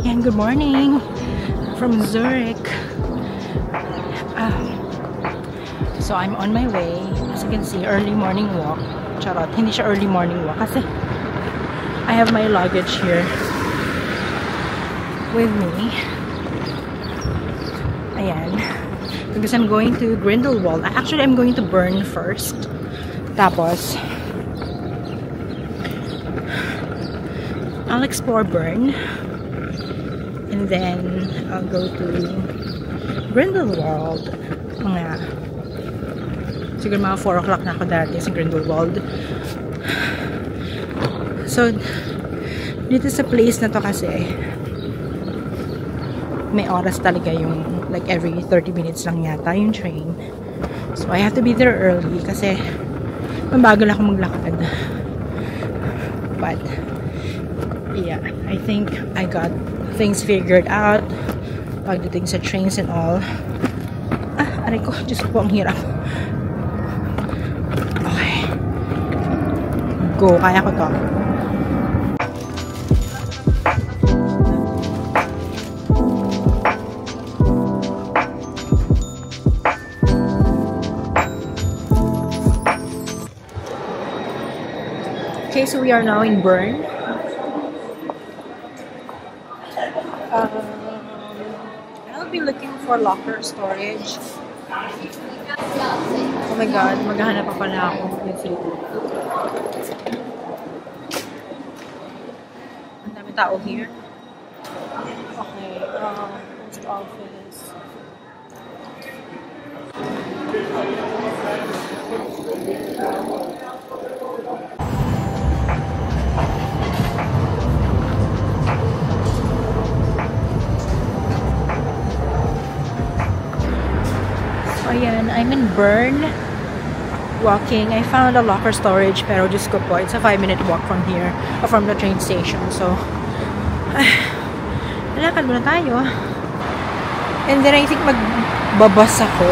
Again, good morning from Zurich. So I'm on my way. As you can see, early morning walk. Charot, hindi siya early morning walk kasi I have my luggage here with me. Ayan. Because I'm going to Grindelwald. Actually, I'm going to Bern first. Tapos, I'll explore Bern. And then, I'll go to Grindelwald. Siguro mga 4 o'clock na ako darating sa Grindelwald. So, dito sa place na to kasi, may oras talaga yung, like every 30 minutes lang yata yung train. So, I have to be there early kasi mabagal ako maglakad. But, yeah, I think I got things figured out pagdating sa trains and all. Aray ko, Diyos ko po, ang hirap. Okay. Go, kaya ko to. Okay, so we are now in Bern. I'll be looking for locker storage. Oh my god, maghahanap pa pala ako. Ang dami tao here. Okay, post office. Ayan, I'm in Bern, walking. I found a locker storage, pero just ko po, it's a 5-minute walk from here, from the train station. So, lalakad muna tayo. And then I think magbabas ako.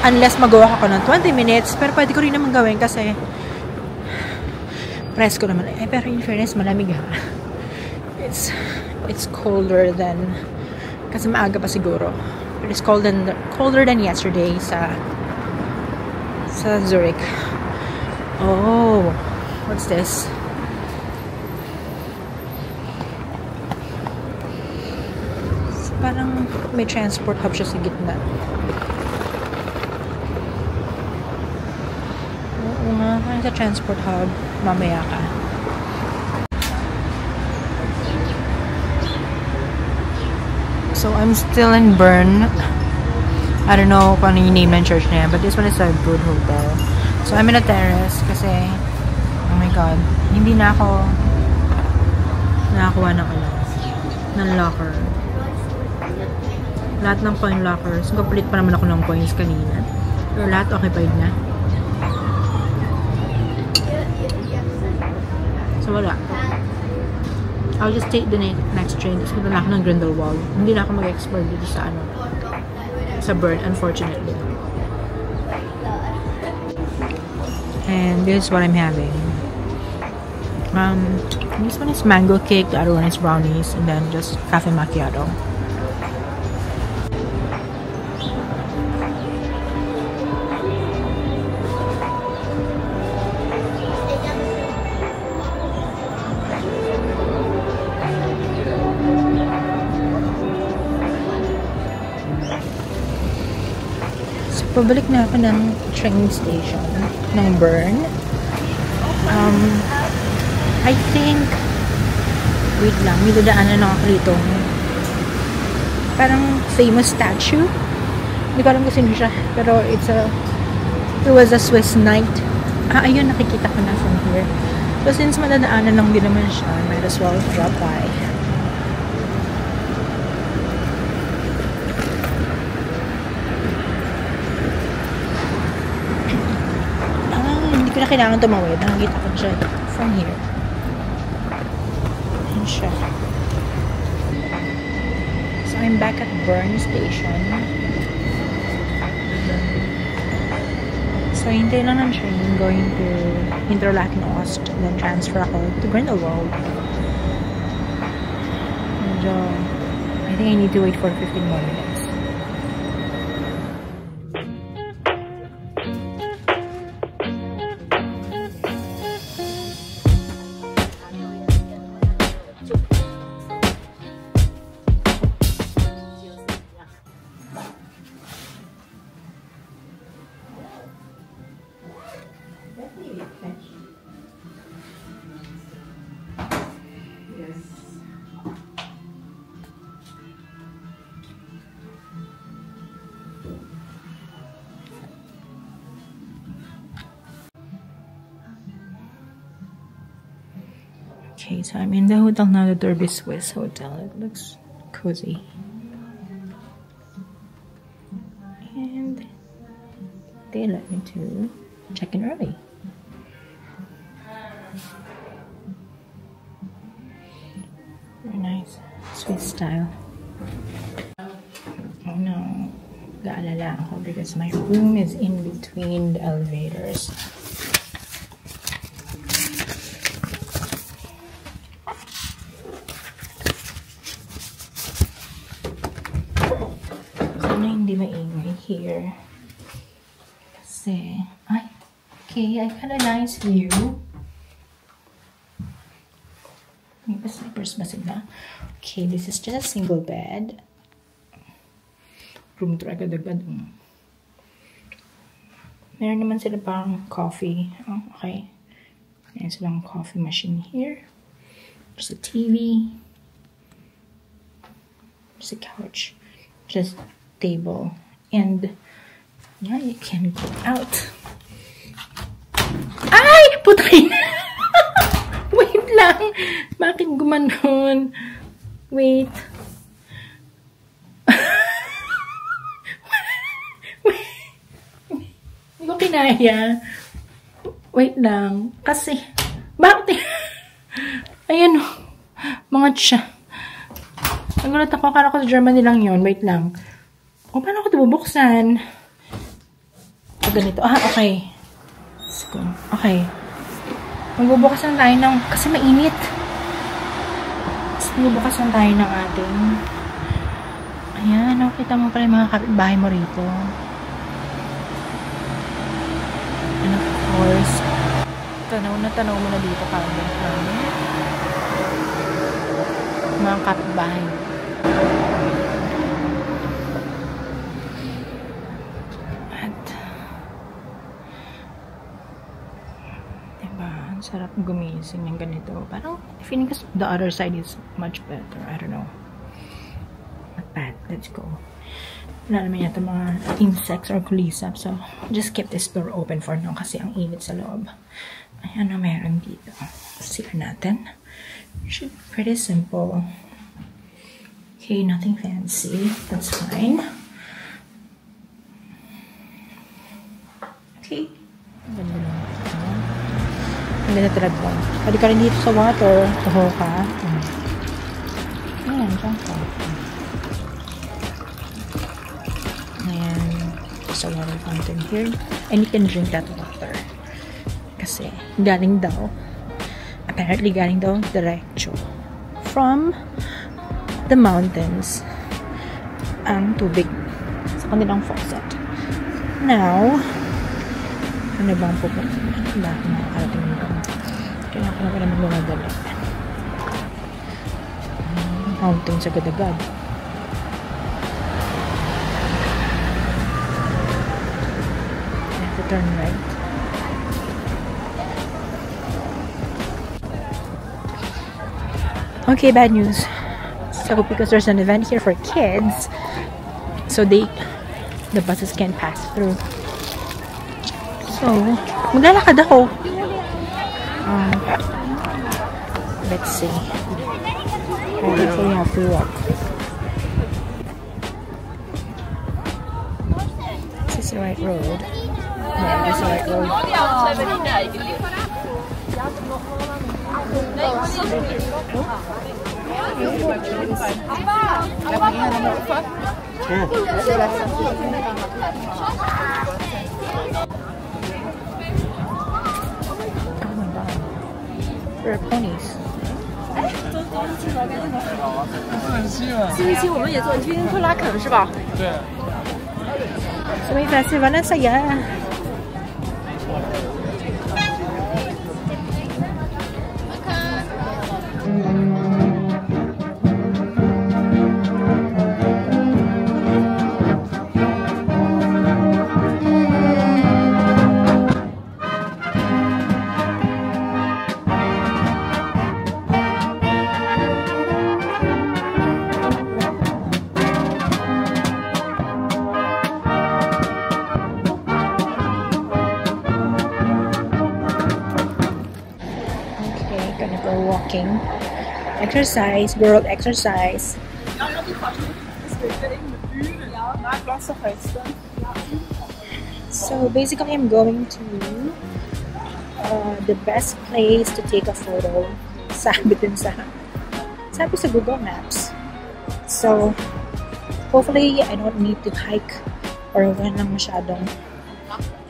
Unless mag-walk ako ng 20 minutes, pero pwede ko rin naman gawin kasi presko naman. Pero in fairness, malamig ha. It's colder than, kasi maaga pa siguro. It's colder than yesterday sa Zurich. Oh, what's this? Parang may transport hub siya sa gitna. Oo nga, parang sa transport hub. Mamaya ka. So, I'm still in Bern. I don't know kung ano yung name ng church na yan, but this one is a good hotel. So, I'm in a terrace kasi, oh my god, hindi na ako nakakuha ng locker. Lahat ng coin lockers, complete pa naman ako ng coins kanina. Pero lahat occupied na. So, wala. I'll just take the next train. Tapos punta na ako ng Grindelwald. Hindi na ako mag-explore dito sa sa Bern, unfortunately. And this is what I'm having. This one is mango cake, the other one is brownies, and then just cafe macchiato. Pabalik na ako ng train station ng Bern. I think, wait lang, may dadaanan ako rito. Parang famous statue. Hindi ko alam kung sino siya, pero it was a Swiss knight. Ayun, nakikita ko na from here. So since madadaanan lang din naman siya, might as well drop by. Hindi ko na kailangan tumawid. Nakikita ko siya from here. Ayan siya. So, I'm back at Bern Station. So, hintay lang ng train going to Interlaken Ost. Then transfer ako to Grindelwald. medyo, I think I need to wait for 15 more minutes. Okay, so I'm in the hotel now, the Derby Swiss Hotel. It looks cozy. And they let me to check in early. Very nice. Swiss style. Oh no. Gaalala ako because my room is in between the elevators. Hindi maingay here. Kasi, ay, okay, I got a nice view. May pa-slippers ba sila? Okay, this is just a single bed. Room to agad-agad. Meron naman sila parang coffee. Oh, okay. Meron silang coffee machine here. There's a TV. There's a couch. Just table, and yeah, you can go out. Ay! Putay na! Wait lang! Bakit gumanon? Wait. Hindi ko kinaya. Wait lang. Kasi, bakit? Ayan o. Mga tiya. Nagulat ako. Akala ko sa Germany lang yun. Wait lang. O, paano ko ito bubuksan? O, ganito. Ah, okay. Let's go. Okay. Magbubukas lang tayo ng... Kasi mainit. Magbubukas lang tayo ng ating... Ayan. Nakita mo pala yung mga kapitbahay mo rito. And of course, tanaw mo na dito kagad. Mga kapitbahay. Sarap gumising ng ganito. Parang, feeling ko the other side is much better. I don't know. Not bad. Let's go. Wala naman yata mga insects or kulisap. So, just keep this door open for now kasi ang init sa loob. Ayan na meron dito. Sira natin. Should be pretty simple. Okay, nothing fancy. That's fine. Okay. Ganda lang. Ang ganda talaga ba? Pwede ka rin dito sa water. Taho ka. Ayan, dyan ka. Ayan. There's a water fountain here. And you can drink that water. Kasi, galing daw. Apparently, galing daw diretso. From the mountains. Ang tubig. Sa kanilang faucet. Now, ano bang pupunta? Wala akong makakarating nito. Kaya ako na pala magmamadali. Mountain sa agad-agad. I have to turn right. Okay, bad news. So, because there's an event here for kids, so the buses can't pass through. So, maglalakad ako. Let's see. Hopefully, we have to walk. Is this the right road? Yeah, this is the right road. There are ponies. 星期我们也做，你去克拉肯是吧？对。So may festival na saya. Gonna go walking, exercise, world exercise. So basically, I'm going to the best place to take a photo. Sabi sa Google Maps. So hopefully, I don't need to hike or walang masyadong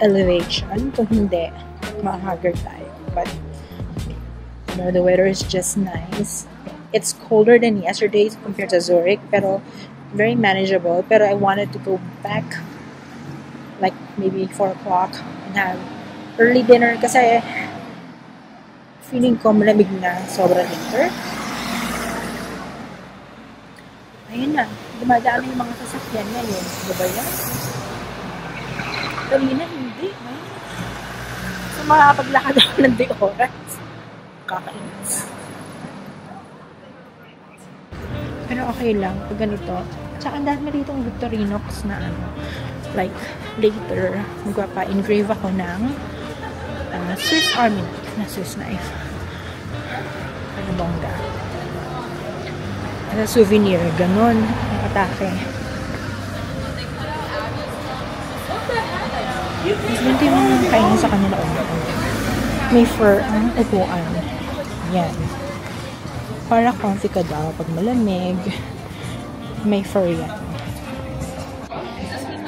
elevation. Kung hindi, ma-haggard tayo. But the weather is just nice. It's colder than yesterday compared to Zurich, pero very manageable. Pero I wanted to go back like maybe 4 o'clock and have early dinner kasi feeling ko malamig na sobrang winter. Ayun na, dumadami yung mga sasakyan ngayon. Ano ba yan? Kanina hindi. So makapaglakad ako ng 2 oras. Kakainis. Pero okay lang pag ganito. Tsaka ang dami rito ang Victorinox na like later magpapa-engrave ako ng Swiss Army knife na Swiss knife. Ano bongga. As a souvenir, ganun ang atake. Hindi mo kainin sa kanila may fur ang upuan. Yan. Para comfy ka daw pag malamig. May fur yan.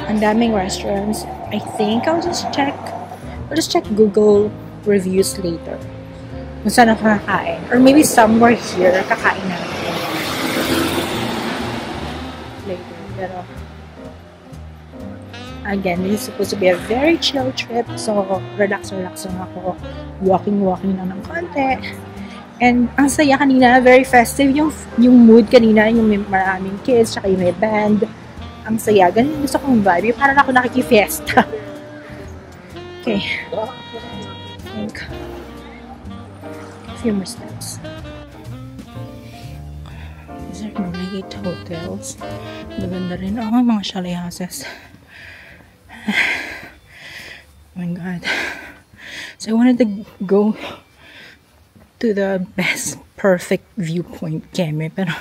Ang daming restaurants. I think I'll just check Google reviews later. Kung saan ako kakain. Or maybe somewhere here, kakain natin. Later. Pero again, this is supposed to be a very chill trip. So, relax lang ako. Walking lang ng konti. And ang saya kanina, very festive yung mood kanina, yung may maraming kids, tsaka yung may band. Ang saya. Ganun gusto kong vibe. Parang ako nakikifiesta. Okay. I think a few more steps. These are great hotels. Maganda rin. Oh, mga chalet houses. Oh my god. So I wanted to go to the best perfect viewpoint keme, pero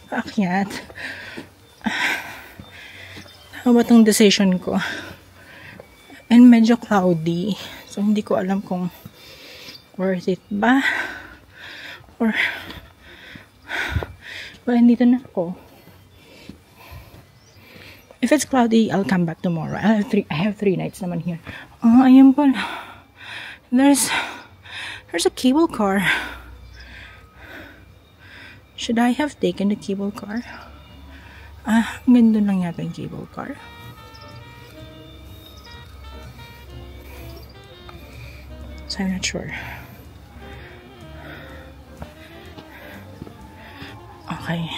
akyat. Ano ba tong decision ko? And medyo cloudy. So hindi ko alam kung worth it ba or well, nandito na ako. If it's cloudy, I'll come back tomorrow. I have 3 nights naman here. Oh, ayun pala. There's a cable car. Should I have taken the cable car? Ganda lang yata yung cable car. So I'm not sure. Okay.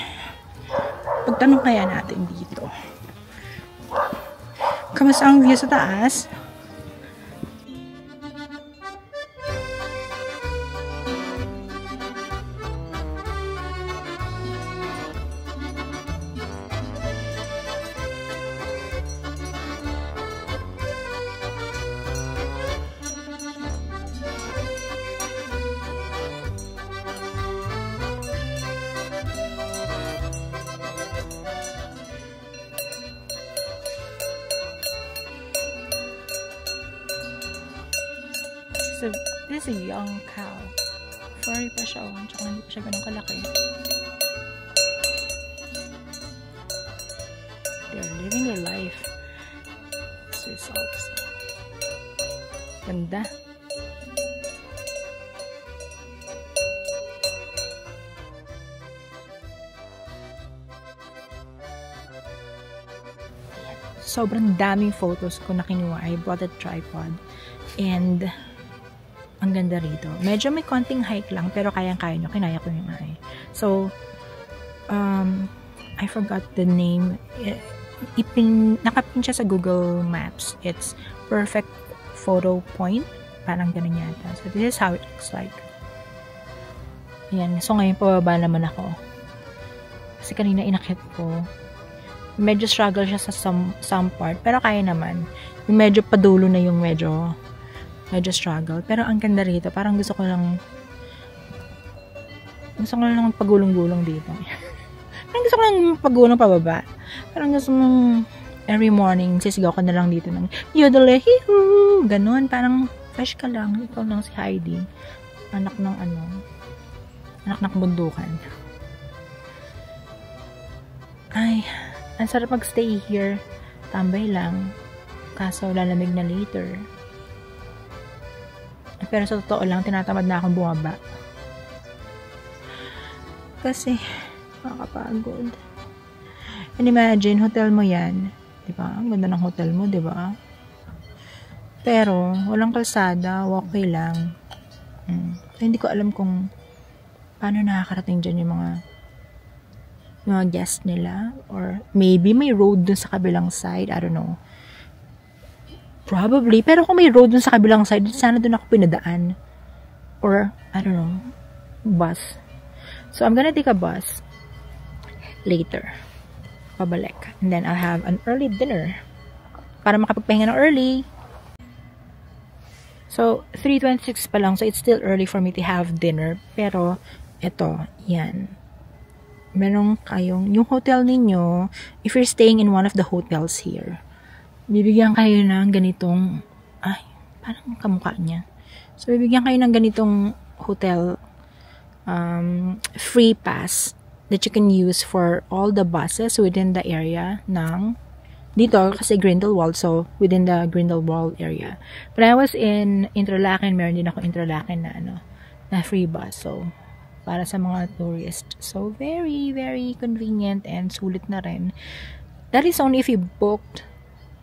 Pagtanong kaya natin dito. Kamusta ang view sa taas? So, this is a young cow. Furry pa siya, tsaka hindi pa siya ganun kalaki. They're living their life. Swiss Alps. Ganda. sobrang daming photos ko na kinuha. I bought a tripod. And, ang ganda rito. Medyo may konting hike lang, pero kayang-kaya nyo. Kinaya ko yung ay. So, I forgot the name. Nakapin siya sa Google Maps. It's Perfect Photo Point. Parang ganun yata. So, this is how it looks like. Ayan. So, ngayon pababa naman ako. Kasi kanina inakit ko. Medyo struggle siya sa some part. Pero kaya naman. Yung medyo padulo na yung medyo struggle. Pero ang ganda rito. Parang gusto ko lang pagulong-gulong dito. Parang gusto ko lang pagulong pababa. Parang gusto mong every morning, sisigaw ka na lang dito ng yodele, hihu, ganon. Parang fresh ka lang. Ikaw lang si Heidi. Anak ng bundukan. Ay, ang sarap mag-stay here. Tambay lang. Kaso, lalamig na later. Pero sa totoo lang, tinatamad na akong bumaba. Kasi, makakapagod. And imagine, hotel mo yan. Diba? Ang ganda ng hotel mo, diba? Pero, walang kalsada, walkway lang. So, hindi ko alam kung paano nakakarating dyan yung mga guests nila. Or, maybe may road dun sa kabilang side. I don't know. Probably. Pero kung may road dun sa kabilang side, sana dun ako pinadaan. Or, I don't know, bus. So, I'm gonna take a bus later. Pabalik. And then, I'll have an early dinner. Para makapagpahinga ng early. So, 3:26 pa lang. So, it's still early for me to have dinner. Pero, eto, yan. Meron kayong, yung hotel ninyo, if you're staying in one of the hotels here, bibigyan kayo ng ganitong, ay, parang kamukha niya. So, bibigyan kayo ng ganitong hotel free pass that you can use for all the buses within the area ng dito, kasi Grindelwald, so within the Grindelwald area. But I was in Interlaken, meron din ako Interlaken na free bus. So, para sa mga tourists. So, very, very convenient and sulit na rin. That is only if you booked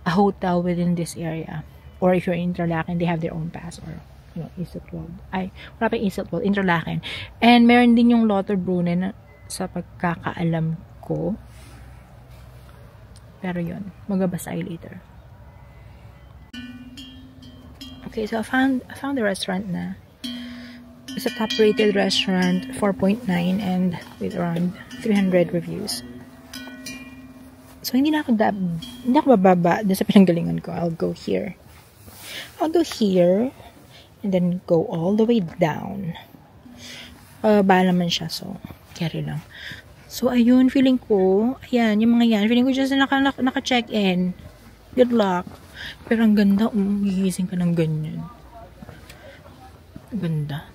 a hotel within this area. Or if you're in Interlaken, they have their own pass. Or, you know, Iseltwald. Ay, wala pa Iseltwald, Interlaken. And meron din yung Lauterbrunnen sa pagkakaalam ko. Pero yun, magbabasa tayo later. Okay, so I found the restaurant na. It's a top-rated restaurant, 4.9, and with around 300 reviews. So, hindi ako bababa dun sa pinanggalingan ko. I'll go here, and then go all the way down. Ba naman siya, so, carry lang. So, ayun, feeling ko, ayan, yung mga yan, feeling ko just naka-check-in. Good luck. Pero ang ganda, gigising ka ng ganyan. Ganda.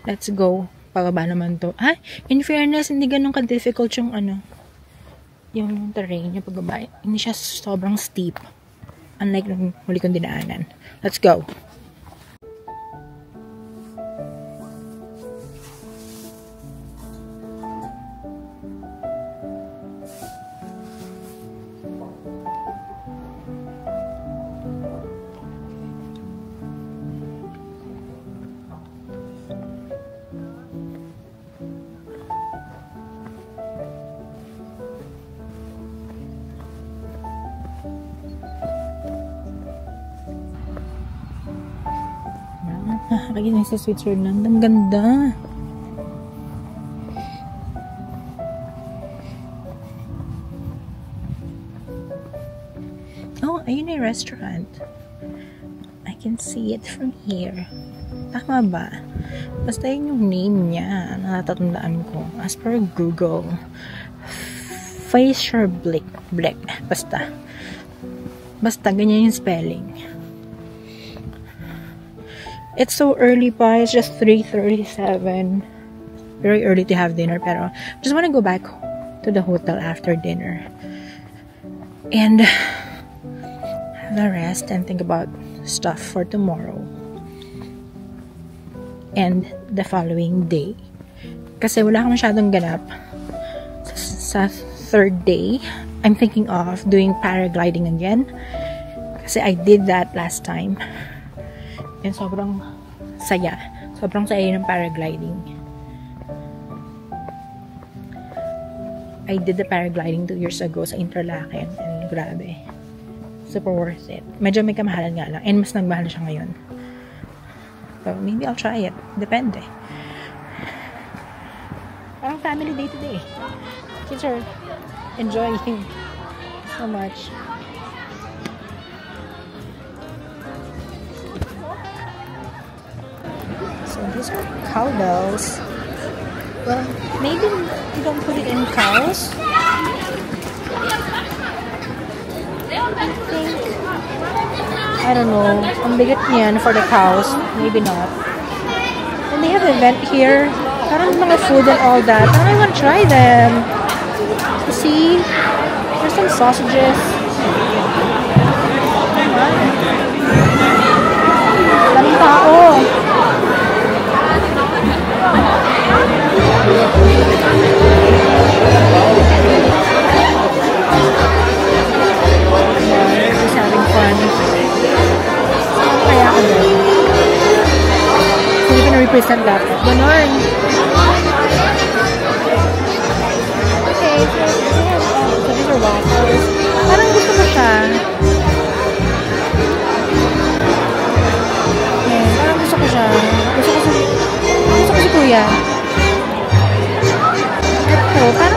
Let's go. Pababa naman to. Ah, in fairness, hindi ganun ka-difficult yung yung terrain, yung pagbaba. Hindi siya sobrang steep. Unlike nung huli kong dinaanan. Let's go. Nakakagin sa Switzerland. Ang ganda. Oh, ayun na yung restaurant. I can see it from here. Tama ba? Basta yun yung name niya. Natatandaan ko. As per Google. Fischerblick. Basta. Ganyan yung spelling. It's so early pa. It's just 3:37. Very early to have dinner. Pero I just want to go back to the hotel after dinner. And have a rest and think about stuff for tomorrow. And the following day. Kasi wala akong masyadong ganap sa third day, I'm thinking of doing paragliding again. Kasi I did that last time. And sobrang saya. Sobrang saya ng paragliding. I did the paragliding 2 years ago sa Interlaken. And grabe. Super worth it. Medyo may kamahalan nga lang. And mas nagmahal siya ngayon. So, maybe I'll try it. Depende. Parang family day today. Kids are enjoying so much. So, these are cowbells. Well, maybe you don't put it in cows. I don't know. Ang bigat niyan for the cows. Maybe not. And they have an event here. Parang mga food and all that. Parang I want to try them. See? There's some sausages. Daming tao. Just having fun. Kaya ako doon. So, we're gonna represent that. Ganon. Okay, so these are waffles. Parang gusto ko siya. Yeah, parang gusto ko siya. Gusto ko si Kuya. Ito, parang